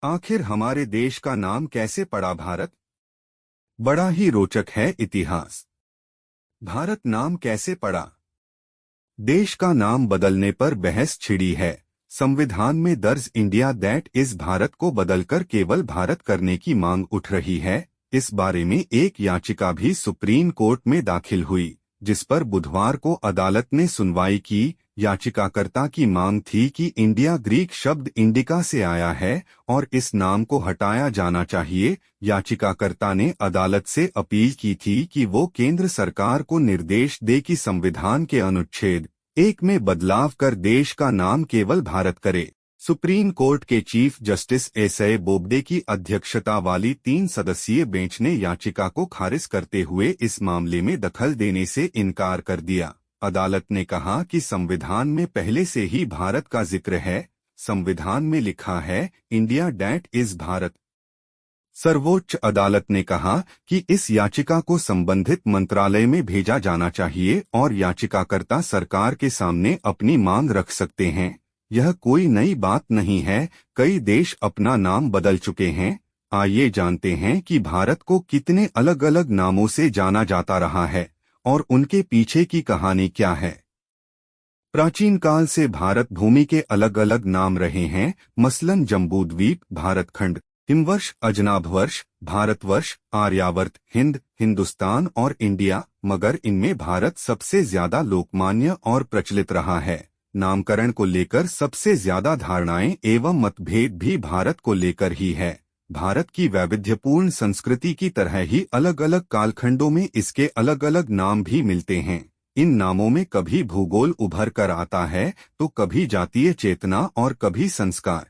आखिर हमारे देश का नाम कैसे पड़ा भारत? बड़ा ही रोचक है इतिहास। भारत नाम कैसे पड़ा? देश का नाम बदलने पर बहस छिड़ी है। संविधान में दर्ज इंडिया दैट इज भारत को बदलकर केवल भारत करने की मांग उठ रही है। इस बारे में एक याचिका भी सुप्रीम कोर्ट में दाखिल हुई, जिस पर बुधवार को अदालत ने सुनवाई की। याचिकाकर्ता की मांग थी कि इंडिया ग्रीक शब्द इंडिका से आया है और इस नाम को हटाया जाना चाहिए। याचिकाकर्ता ने अदालत से अपील की थी कि वो केंद्र सरकार को निर्देश दे कि संविधान के अनुच्छेद 1 में बदलाव कर देश का नाम केवल भारत करे। सुप्रीम कोर्ट के चीफ जस्टिस एसए बोबडे की अध्यक्षता वाली 3 सदस्यीय बेंच ने याचिका को खारिज करते हुए इस मामले में दखल देने से इनकार कर दिया। अदालत ने कहा कि संविधान में पहले से ही भारत का जिक्र है। संविधान में लिखा है इंडिया डैट इज भारत। सर्वोच्च अदालत ने कहा कि इस याचिका को संबंधित मंत्रालय में भेजा जाना चाहिए और याचिकाकर्ता सरकार के सामने अपनी मांग रख सकते हैं। यह कोई नई बात नहीं है, कई देश अपना नाम बदल चुके हैं। आइए जानते हैं कि भारत को कितने अलग अलग नामों से जाना जाता रहा है और उनके पीछे की कहानी क्या है। प्राचीन काल से भारत भूमि के अलग अलग नाम रहे हैं, मसलन जम्बूद्वीप, भारतखंड, हिमवर्ष, अजनाभवर्ष, भारतवर्ष, आर्यावर्त, हिंद, हिंदुस्तान और इंडिया, मगर इनमें भारत सबसे ज्यादा लोकमान्य और प्रचलित रहा है। नामकरण को लेकर सबसे ज्यादा धारणाएं एवं मतभेद भी भारत को लेकर ही है। भारत की वैविध्यपूर्ण संस्कृति की तरह ही अलग अलग कालखंडों में इसके अलग अलग नाम भी मिलते हैं। इन नामों में कभी भूगोल उभर कर आता है तो कभी जातीय चेतना और कभी संस्कार।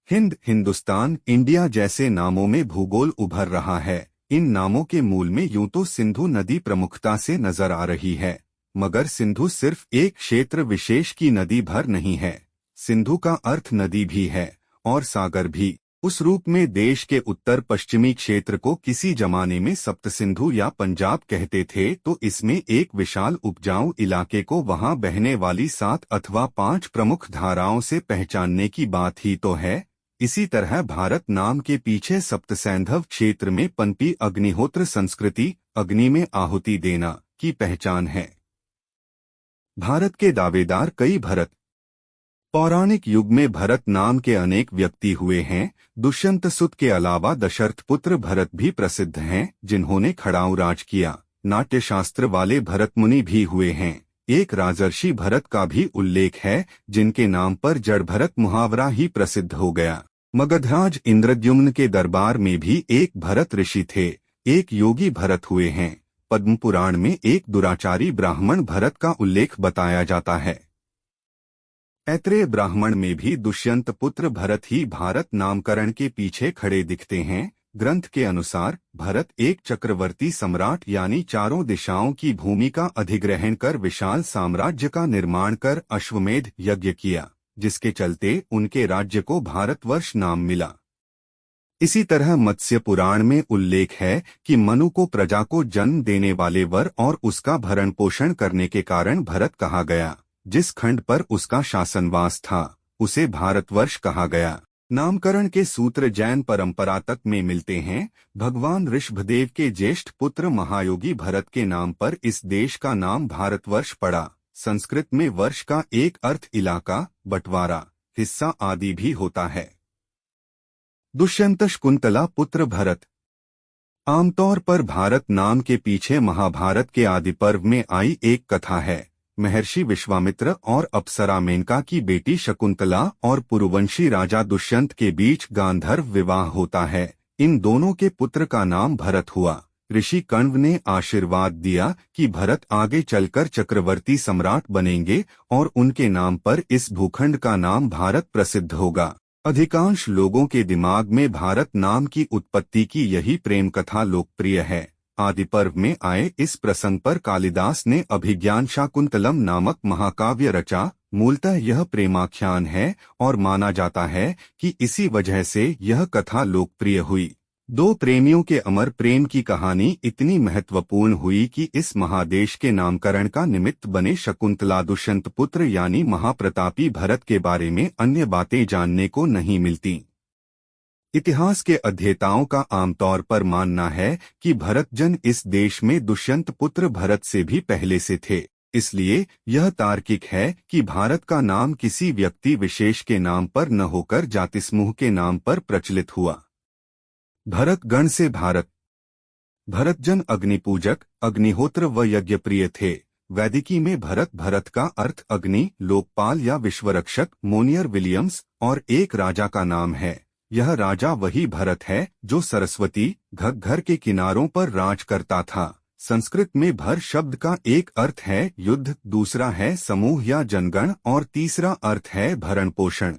हिंद, हिंदुस्तान, इंडिया जैसे नामों में भूगोल उभर रहा है। इन नामों के मूल में यूं तो सिंधु नदी प्रमुखता से नजर आ रही है, मगर सिंधु सिर्फ एक क्षेत्र विशेष की नदी भर नहीं है। सिंधु का अर्थ नदी भी है और सागर भी। उस रूप में देश के उत्तर पश्चिमी क्षेत्र को किसी जमाने में सप्त सिंधु या पंजाब कहते थे, तो इसमें एक विशाल उपजाऊ इलाके को वहां बहने वाली 7 अथवा 5 प्रमुख धाराओं से पहचानने की बात ही तो है। इसी तरह भारत नाम के पीछे सप्तसैंधव क्षेत्र में पनपी अग्निहोत्र संस्कृति, अग्नि में आहुति देना, की पहचान है। भारत के दावेदार कई भरत। पौराणिक युग में भरत नाम के अनेक व्यक्ति हुए हैं। दुष्यंत सुत के अलावा दशरथ पुत्र भरत भी प्रसिद्ध हैं, जिन्होंने खड़ाऊ राज किया। नाट्यशास्त्र वाले भरत मुनि भी हुए हैं। एक राजर्षि भरत का भी उल्लेख है, जिनके नाम पर जड़ भरत मुहावरा ही प्रसिद्ध हो गया। मगधराज इंद्रद्युम्न के दरबार में भी एक भरत ऋषि थे। एक योगी भरत हुए हैं। पद्म पुराण में एक दुराचारी ब्राह्मण भरत का उल्लेख बताया जाता है। ऐत्रेय ब्राह्मण में भी दुष्यंत पुत्र भरत ही भारत नामकरण के पीछे खड़े दिखते हैं। ग्रंथ के अनुसार भरत एक चक्रवर्ती सम्राट यानी चारों दिशाओं की भूमि का अधिग्रहण कर विशाल साम्राज्य का निर्माण कर अश्वमेध यज्ञ किया, जिसके चलते उनके राज्य को भारतवर्ष नाम मिला। इसी तरह मत्स्य पुराण में उल्लेख है कि मनु को प्रजा को जन्म देने वाले वर और उसका भरण पोषण करने के कारण भरत कहा गया। जिस खंड पर उसका शासनवास था उसे भारतवर्ष कहा गया। नामकरण के सूत्र जैन परंपरा तक में मिलते हैं। भगवान ऋषभदेव के ज्येष्ठ पुत्र महायोगी भरत के नाम पर इस देश का नाम भारतवर्ष पड़ा। संस्कृत में वर्ष का एक अर्थ इलाका, बंटवारा, हिस्सा आदि भी होता है। दुष्यंत शकुंतला पुत्र भरत। आमतौर पर भारत नाम के पीछे महाभारत के आदि पर्व में आई एक कथा है। महर्षि विश्वामित्र और अप्सरा मेनका की बेटी शकुंतला और पुरुवंशी राजा दुष्यंत के बीच गांधर्व विवाह होता है। इन दोनों के पुत्र का नाम भरत हुआ। ऋषि कण्व ने आशीर्वाद दिया कि भरत आगे चलकर चक्रवर्ती सम्राट बनेंगे और उनके नाम पर इस भूखंड का नाम भारत प्रसिद्ध होगा। अधिकांश लोगों के दिमाग में भारत नाम की उत्पत्ति की यही प्रेम कथा लोकप्रिय है। आदि पर्व में आए इस प्रसंग पर कालिदास ने अभिज्ञान शाकुंतलम नामक महाकाव्य रचा। मूलतः यह प्रेमाख्यान है और माना जाता है कि इसी वजह से यह कथा लोकप्रिय हुई। दो प्रेमियों के अमर प्रेम की कहानी इतनी महत्वपूर्ण हुई कि इस महादेश के नामकरण का निमित्त बने। शकुंतला दुष्यंत पुत्र यानी महाप्रतापी भरत के बारे में अन्य बातें जानने को नहीं मिलती। इतिहास के अध्येताओं का आमतौर पर मानना है कि भरतजन इस देश में दुष्यंत पुत्र भरत से भी पहले से थे। इसलिए यह तार्किक है कि भारत का नाम किसी व्यक्ति विशेष के नाम पर न होकर जातिसमूह के नाम पर प्रचलित हुआ। भरत गण से भारत। भरतजन अग्निपूजक, अग्निहोत्र व यज्ञप्रिय थे। वैदिकी में भरत का अर्थ अग्नि, लोकपाल या विश्वरक्षक, मोनियर विलियम्स और एक राजा का नाम है। यह राजा वही भरत है जो सरस्वती घग्घर के किनारों पर राज करता था। संस्कृत में भर शब्द का एक अर्थ है युद्ध, दूसरा है समूह या जनगण और तीसरा अर्थ है भरण पोषण।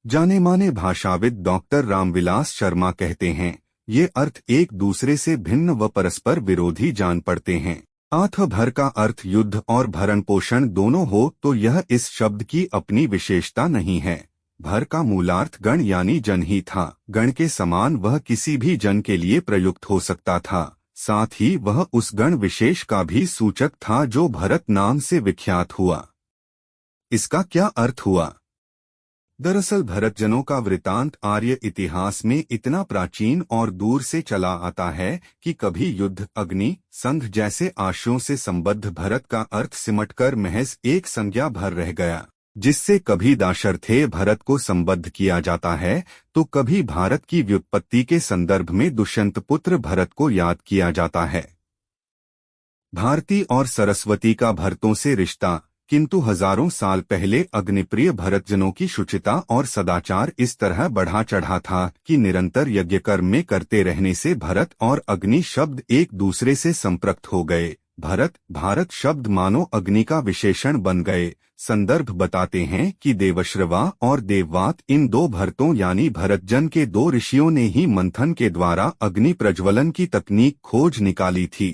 जाने माने भाषाविद डॉक्टर रामविलास शर्मा कहते हैं, ये अर्थ एक दूसरे से भिन्न व परस्पर विरोधी जान पड़ते हैं। आथ भर का अर्थ युद्ध और भरण पोषण दोनों हो तो यह इस शब्द की अपनी विशेषता नहीं है। भर का मूलार्थ गण यानी जन ही था। गण के समान वह किसी भी जन के लिए प्रयुक्त हो सकता था। साथ ही वह उस गण विशेष का भी सूचक था जो भरत नाम से विख्यात हुआ। इसका क्या अर्थ हुआ? दरअसल भरतजनों का वृतांत आर्य इतिहास में इतना प्राचीन और दूर से चला आता है कि कभी युद्ध, अग्नि, संघ जैसे आशयों से संबद्ध भरत का अर्थ सिमटकर महज एक संज्ञा भर रह गया, जिससे कभी दाशरथे भरत को संबद्ध किया जाता है तो कभी भारत की व्युत्पत्ति के संदर्भ में दुष्यंत पुत्र भरत को याद किया जाता है। भारती और सरस्वती का भरतों से रिश्ता। किंतु हजारों साल पहले अग्निप्रिय भरतजनों की शुचिता और सदाचार इस तरह बढ़ा चढ़ा था कि निरंतर यज्ञ कर्म में करते रहने से भरत और अग्नि शब्द एक दूसरे से संपृक्त हो गए। भारत शब्द मानो अग्नि का विशेषण बन गए। संदर्भ बताते हैं कि देवश्रवा और देववात इन दो भरतों यानी भरतजन के दो ऋषियों ने ही मंथन के द्वारा अग्नि प्रज्वलन की तकनीक खोज निकाली थी।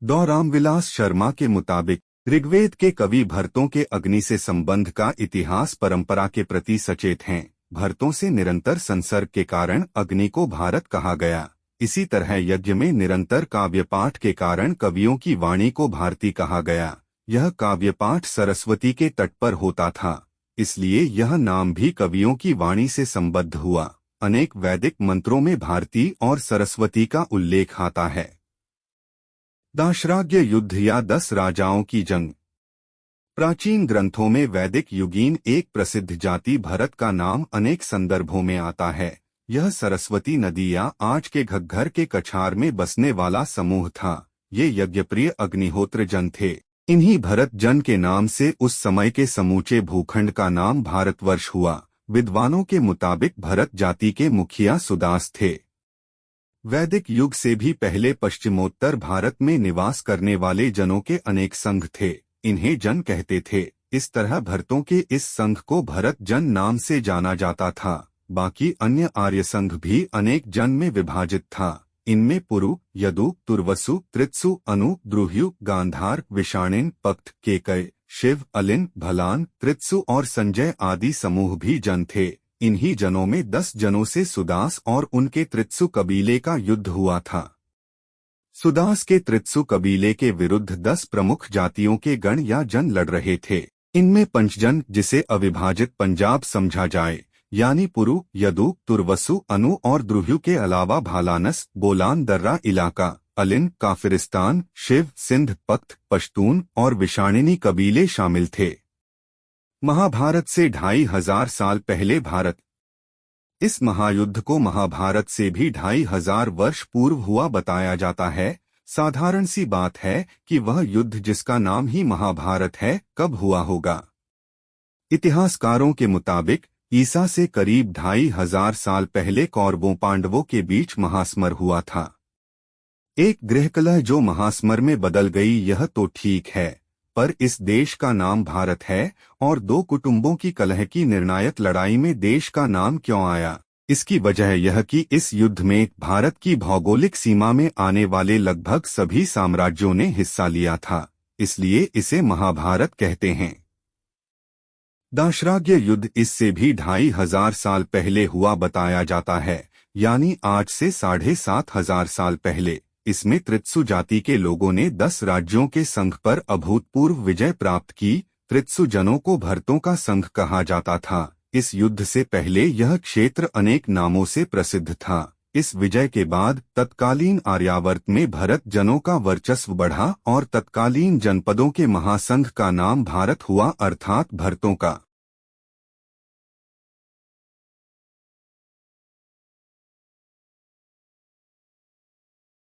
डॉ रामविलास शर्मा के मुताबिक ऋग्वेद के कवि भरतों के अग्नि से संबंध का इतिहास परंपरा के प्रति सचेत हैं। भरतों से निरंतर संसर्ग के कारण अग्नि को भारत कहा गया। इसी तरह यज्ञ में निरंतर काव्यपाठ के कारण कवियों की वाणी को भारती कहा गया। यह काव्यपाठ सरस्वती के तट पर होता था, इसलिए यह नाम भी कवियों की वाणी से संबद्ध हुआ। अनेक वैदिक मंत्रों में भारती और सरस्वती का उल्लेख आता है। दाशराज्य युद्ध या 10 राजाओं की जंग। प्राचीन ग्रंथों में वैदिक युगीन एक प्रसिद्ध जाति भरत का नाम अनेक संदर्भों में आता है। यह सरस्वती नदी या आज के घग्घर के कछार में बसने वाला समूह था। ये यज्ञप्रिय अग्निहोत्र जन थे। इन्हीं भरत जन के नाम से उस समय के समूचे भूखंड का नाम भारतवर्ष हुआ। विद्वानों के मुताबिक भरत जाति के मुखिया सुदास थे। वैदिक युग से भी पहले पश्चिमोत्तर भारत में निवास करने वाले जनों के अनेक संघ थे। इन्हें जन कहते थे। इस तरह भरतों के इस संघ को भरत जन नाम से जाना जाता था। बाकी अन्य आर्य संघ भी अनेक जन में विभाजित था। इनमें पुरु, यदु, तुर्वसु, त्रित्सु, अनु, द्रुह्यु, गांधार, विषाणिन, पक्त, केकय, शिव, अलिन, भलान, त्रित्सु और संजय आदि समूह भी जन थे। इन्हीं जनों में 10 जनों से सुदास और उनके त्रित्सु कबीले का युद्ध हुआ था। सुदास के त्रित्सु कबीले के विरुद्ध 10 प्रमुख जातियों के गण या जन लड़ रहे थे। इनमें पंचजन, जिसे अविभाजित पंजाब समझा जाए, यानी पुरु, यदु, तुर्वसु, अनु और द्रुह्यु के अलावा भालानस, बोलान दर्रा इलाका, अलिन, काफिरिस्तान, शिव, सिंध, पख्त, पश्तून और विषाणिनी कबीले शामिल थे। महाभारत से 2500 साल पहले भारत। इस महायुद्ध को महाभारत से भी 2500 वर्ष पूर्व हुआ बताया जाता है। साधारण सी बात है कि वह युद्ध जिसका नाम ही महाभारत है कब हुआ होगा। इतिहासकारों के मुताबिक ईसा से करीब 2500 साल पहले कौरवों पांडवों के बीच महास्मर हुआ था। एक गृहकलह जो महास्मर में बदल गई यह तो ठीक है, पर इस देश का नाम भारत है और 2 कुटुंबों की कलह की निर्णायक लड़ाई में देश का नाम क्यों आया? इसकी वजह यह कि इस युद्ध में भारत की भौगोलिक सीमा में आने वाले लगभग सभी साम्राज्यों ने हिस्सा लिया था, इसलिए इसे महाभारत कहते हैं। दाशराज्य युद्ध इससे भी 2500 साल पहले हुआ बताया जाता है, यानी आज से 7500 साल पहले। इसमें त्रित्सु जाति के लोगों ने 10 राज्यों के संघ पर अभूतपूर्व विजय प्राप्त की। त्रित्सु जनों को भरतों का संघ कहा जाता था। इस युद्ध से पहले यह क्षेत्र अनेक नामों से प्रसिद्ध था। इस विजय के बाद तत्कालीन आर्यावर्त में भरत जनों का वर्चस्व बढ़ा और तत्कालीन जनपदों के महासंघ का नाम भारत हुआ, अर्थात भरतों का।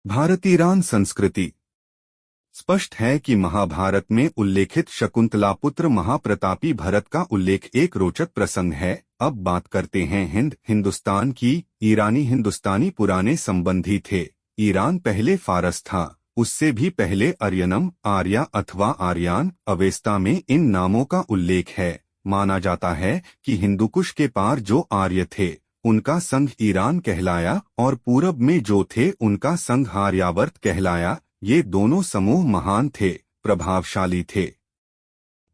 भारत ईरान संस्कृति। स्पष्ट है कि महाभारत में उल्लेखित शकुंतला पुत्र महाप्रतापी भरत का उल्लेख एक रोचक प्रसंग है। अब बात करते हैं हिंदुस्तान की। ईरानी हिंदुस्तानी पुराने संबंधी थे। ईरान पहले फारस था, उससे भी पहले अरयनम, आर्या अथवा आर्यान, अवेस्ता में इन नामों का उल्लेख है। माना जाता है कि हिंदुकुश के पार जो आर्य थे उनका संघ ईरान कहलाया और पूरब में जो थे उनका संघ आर्यावर्त कहलाया। ये दोनों समूह महान थे, प्रभावशाली थे।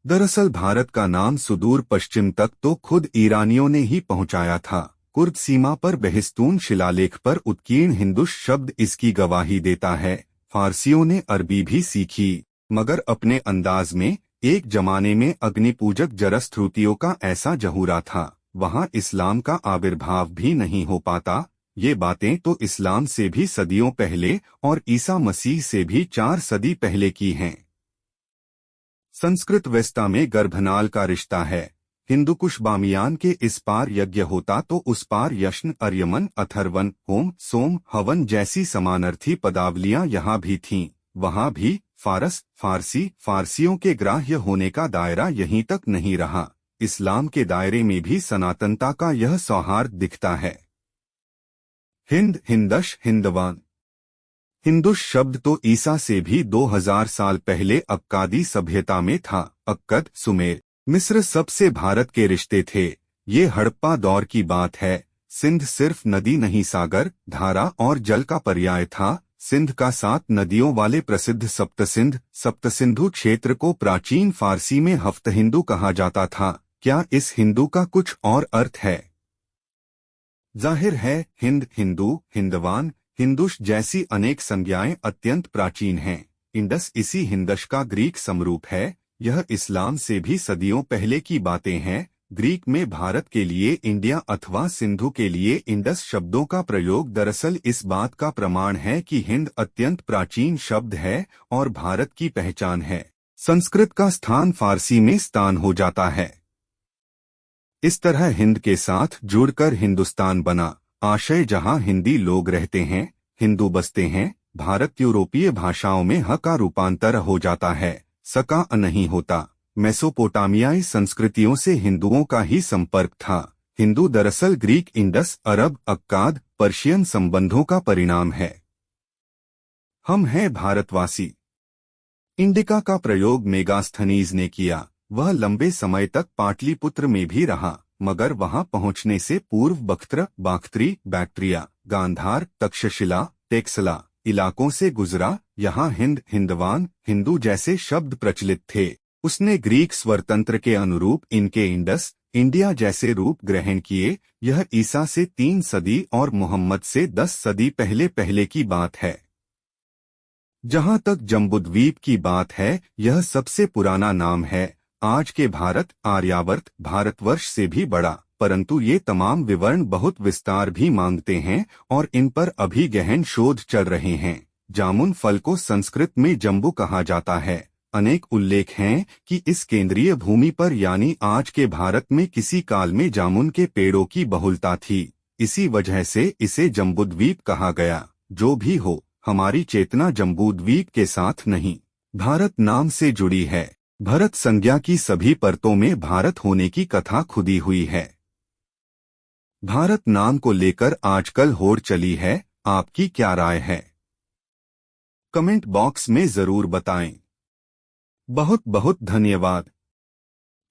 दरअसल भारत का नाम सुदूर पश्चिम तक तो खुद ईरानियों ने ही पहुंचाया था। कुर्द सीमा पर बेहिस्तून शिलालेख पर उत्कीर्ण हिंदुश शब्द इसकी गवाही देता है। फारसियों ने अरबी भी सीखी, मगर अपने अंदाज में। एक जमाने में अग्निपूजक जरस्थ्रुतियों का ऐसा जहूरा था, वहां इस्लाम का आविर्भाव भी नहीं हो पाता। ये बातें तो इस्लाम से भी सदियों पहले और ईसा मसीह से भी 4 सदी पहले की हैं। संस्कृत वेस्ता में गर्भनाल का रिश्ता है। हिंदुकुश बामियान के इस पार यज्ञ होता तो उस पार यश्न, अर्यमन, अथर्वन, होम, सोम, हवन जैसी समानार्थी पदावलियां यहाँ भी थीं। वहाँ भी फारस, फारसी, फारसियों के ग्राह्य होने का दायरा यहीं तक नहीं रहा। इस्लाम के दायरे में भी सनातनता का यह सौहार्द दिखता है। हिंद, हिंदश, हिंदवान। हिंदुश शब्द तो ईसा से भी 2000 साल पहले अक्कादी सभ्यता में था। अक्कद, सुमेर, मिस्र सबसे भारत के रिश्ते थे। ये हड़प्पा दौर की बात है। सिंध सिर्फ नदी नहीं, सागर, धारा और जल का पर्याय था। सिंध का 7 नदियों वाले प्रसिद्ध सप्तसिंधु क्षेत्र को प्राचीन फारसी में हफ्त हिंदू कहा जाता था। क्या इस हिंदू का कुछ और अर्थ है? जाहिर है हिंद, हिंदू, हिंदवान, हिंदुश जैसी अनेक संज्ञाएं अत्यंत प्राचीन हैं। इंडस इसी हिंदश का ग्रीक समरूप है। यह इस्लाम से भी सदियों पहले की बातें हैं। ग्रीक में भारत के लिए इंडिया अथवा सिंधु के लिए इंडस शब्दों का प्रयोग दरअसल इस बात का प्रमाण है कि हिंद अत्यंत प्राचीन शब्द है और भारत की पहचान है। संस्कृत का स्थान फारसी में स्थान हो जाता है। इस तरह हिंद के साथ जुड़कर हिंदुस्तान बना। आशय जहां हिंदी लोग रहते हैं, हिंदू बसते हैं। भारत यूरोपीय भाषाओं में ह का रूपांतर हो जाता है, स का अ नहीं होता। मेसोपोटामियाई संस्कृतियों से हिंदुओं का ही संपर्क था। हिंदू दरअसल ग्रीक, इंडस, अरब, अक्काद, पर्शियन संबंधों का परिणाम है। हम हैं भारतवासी। इंडिका का प्रयोग मेगास्थनीज ने किया। वह लंबे समय तक पाटलिपुत्र में भी रहा, मगर वहां पहुंचने से पूर्व बख्तर, बाख्तरी, बैक्ट्रिया, गांधार, तक्षशिला, टेक्सला इलाकों से गुजरा। यहाँ हिंद, हिंदवान, हिंदू जैसे शब्द प्रचलित थे। उसने ग्रीक स्वरतंत्र के अनुरूप इनके इंडस, इंडिया जैसे रूप ग्रहण किए। यह ईसा से 3 सदी और मोहम्मद से 10 सदी पहले की बात है। जहां तक जम्बूद्वीप की बात है, यह सबसे पुराना नाम है। आज के भारत, आर्यावर्त, भारतवर्ष से भी बड़ा, परंतु ये तमाम विवरण बहुत विस्तार भी मांगते हैं और इन पर अभी गहन शोध चल रहे हैं। जामुन फल को संस्कृत में जम्बू कहा जाता है। अनेक उल्लेख हैं कि इस केंद्रीय भूमि पर यानी आज के भारत में किसी काल में जामुन के पेड़ों की बहुलता थी। इसी वजह से इसे जम्बूद्वीप कहा गया। जो भी हो, हमारी चेतना जम्बूद्वीप के साथ नहीं, भारत नाम से जुड़ी है। भरत संज्ञा की सभी परतों में भारत होने की कथा खुदी हुई है। भारत नाम को लेकर आजकल होड़ चली है। आपकी क्या राय है? कमेंट बॉक्स में जरूर बताएं। बहुत बहुत धन्यवाद।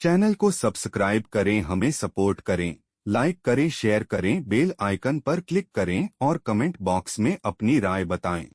चैनल को सब्सक्राइब करें, हमें सपोर्ट करें, लाइक करें, शेयर करें, बेल आइकन पर क्लिक करें और कमेंट बॉक्स में अपनी राय बताएं।